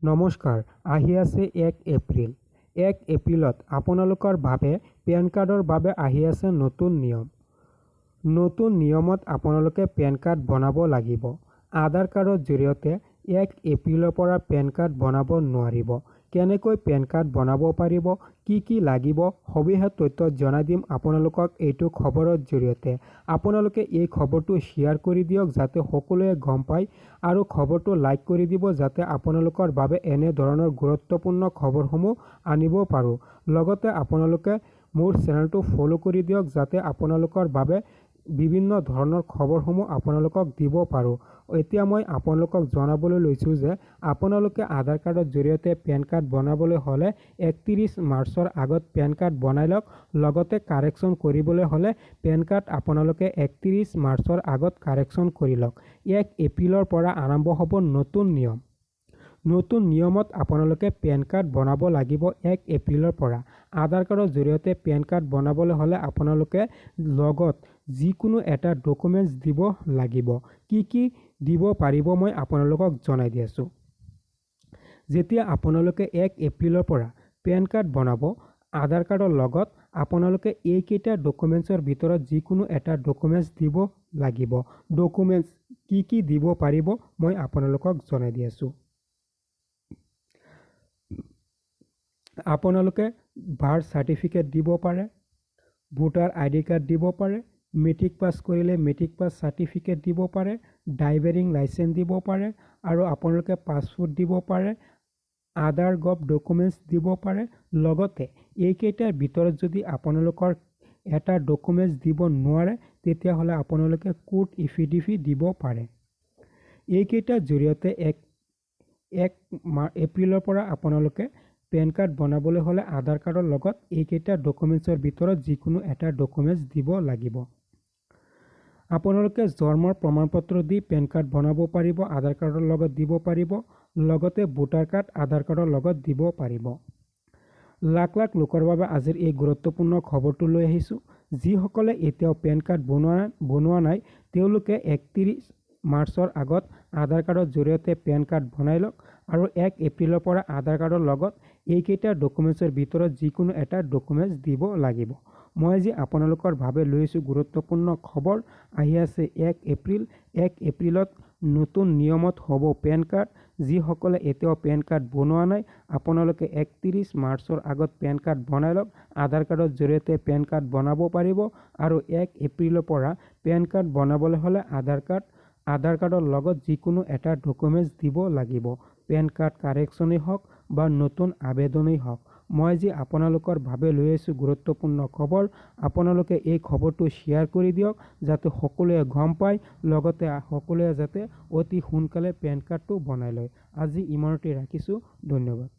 নমস্কাৰ, আহি আছে ১ এপ্ৰিল। ১ এপ্ৰিলত আপোনালোকৰ বাবে পেন কাৰ্ডৰ বাবে আহি আছে নতুন নিয়ম। নতুন নিয়মত আপোনালোকে পেন কাৰ্ড বনাব লাগিব। আধাৰ কাৰ্ডৰ জৰিয়তে ১ এপ্ৰিলৰ পৰা পেন কাৰ্ড বনাব নোৱাৰিব। কেনেকৈ পেন কাৰ্ড বনাব পাৰিব, কি লাগিব, সবিশেষ তথ্য জনাই দিম আপোনালোকক এইটো খবৰৰ জৰিয়তে। আপোনালোকে এই খবৰটো শ্বেয়াৰ কৰি দিয়ক যাতে সকলোৱে গম পায় আৰু খবৰটো লাইক কৰি দিব যাতে আপোনালোকৰ বাবে এনে ধৰণৰ গুৰুত্বপূৰ্ণ খবৰসমূহ আনিব পাৰোঁ। লগতে আপোনালোকে মোৰ চেনেলটো ফ'ল' কৰি দিয়ক যাতে আপোনালোকৰ বাবে বিভিন্ন ধৰণৰ খবৰসমূহ আপোনালোকক দিব পাৰোঁ। এতিয়া মই আপোনালোকক জনাবলৈ লৈছোঁ যে আপোনালোকে আধাৰ কাৰ্ডৰ জৰিয়তে পেন কাৰ্ড বনাবলৈ হ'লে ৩১ মাৰ্চৰ আগত পেন কাৰ্ড বনাই লওক। লগতে কাৰেকশ্যন কৰিবলৈ হ'লে পেন কাৰ্ড আপোনালোকে ৩১ মাৰ্চৰ আগত কাৰেকশ্যন কৰি লওক। ১ এপ্ৰিলৰ পৰা আৰম্ভ হ'ব নতুন নিয়ম। নতুন নিয়মত আপোনালোকে পেন কাৰ্ড বনাব লাগিব ১ এপ্ৰিলৰ পৰা। আধাৰ কাৰ্ডৰ জৰিয়তে পেন কাৰ্ড বনাবলৈ হ'লে আপোনালোকে লগত যিকোনো এটা ডকুমেণ্টছ দিব লাগিব। কি দিব পাৰিব মই আপোনালোকক জনাই দি আছোঁ। যেতিয়া আপোনালোকে ১ এপ্ৰিলৰ পৰা পেন কাৰ্ড বনাব, আধাৰ কাৰ্ডৰ লগত আপোনালোকে এইকেইটা ডকুমেণ্টছৰ ভিতৰত যিকোনো এটা ডকুমেণ্টছ দিব লাগিব। ডকুমেণ্টছ কি দিব পাৰিব মই আপোনালোকক জনাই দি আছোঁ। আপোনালোকে বাৰ্থ চাৰ্টিফিকেট দিব পাৰে, ভোটাৰ ID কাৰ্ড দিব পাৰে, মেট্ৰিক পাছ কৰিলে মেট্ৰিক পাছ চাৰ্টিফিকেট দিব পাৰে, ড্ৰাইভিং লাইচেঞ্চ দিব পাৰে আৰু আপোনালোকে পাছপোৰ্ট দিব পাৰে, আধাৰ গভ ডকুমেণ্টছ দিব পাৰে। লগতে এইকেইটাৰ ভিতৰত যদি আপোনালোকৰ এটা ডকুমেণ্টছ দিব নোৱাৰে তেতিয়াহ'লে আপোনালোকে কোৰ্ট এফিডেভিট দিব পাৰে। এইকেইটাৰ জৰিয়তে ১ এপ্ৰিলৰ পৰা আপোনালোকে পেন কাৰ্ড বনাবলৈ হ'লে আধাৰ কাৰ্ডৰ লগত এইকেইটা ডকুমেণ্টছৰ ভিতৰত যিকোনো এটা ডকুমেণ্টছ দিব লাগিব। আপোনালোকে জন্মৰ প্ৰমাণপত্ৰ দি পেন কাৰ্ড বনাব পাৰিব, আধাৰ কাৰ্ডৰ লগত দিব পাৰিব। লগতে ভোটাৰ কাৰ্ড আধাৰ কাৰ্ডৰ লগত দিব পাৰিব। লাখ লাখ লোকৰ বাবে আজিৰ এই গুৰুত্বপূৰ্ণ খবৰটো লৈ আহিছোঁ। যিসকলে এতিয়াও পেন কাৰ্ড বনোৱা নাই তেওঁলোকে ৩১ মাৰ্চৰ আগত আধাৰ কাৰ্ডৰ জৰিয়তে পেন কাৰ্ড বনাই লওক আৰু ১ এপ্ৰিলৰ পৰা আধাৰ কাৰ্ডৰ লগত এইকেইটা ডকুমেণ্টছৰ ভিতৰত যিকোনো এটা ডকুমেণ্টছ দিব লাগিব। মই আজি আপোনালোকৰ বাবে লৈ আহিছোঁ গুৰুত্বপূৰ্ণ খবৰ। আহি আছে ১ এপ্ৰিল। ১ এপ্ৰিলত নতুন নিয়মত হ'ব পেন কাৰ্ড। যিসকলে এতিয়াও পেন কাৰ্ড বনোৱা নাই আপোনালোকে ৩১ মাৰ্চৰ আগত পেন কাৰ্ড বনাই লওক। আধাৰ কাৰ্ডৰ জৰিয়তে পেন কাৰ্ড বনাব পাৰিব আৰু ১ এপ্ৰিলৰ পৰা পেন কাৰ্ড বনাবলৈ হ'লে আধাৰ কাৰ্ডৰ লগত যিকোনো এটা ডকুমেণ্টছ দিব লাগিব। পেন কাৰ্ড কাৰেকশ্যনেই হওক বা নতুন আবেদনেই হওক। মই আজি আপোনালোকৰ বাবে লৈ আহিছোঁ গুৰুত্বপূৰ্ণ খবৰ। আপোনালোকে এই খবৰটো শ্বেয়াৰ কৰি দিয়ক যাতে সকলোৱে গম পায়, লগতে সকলোৱে যাতে অতি সোনকালে পেন কাৰ্ডটো বনাই লয়। আজি ইমানতে ৰাখিছোঁ। ধন্যবাদ।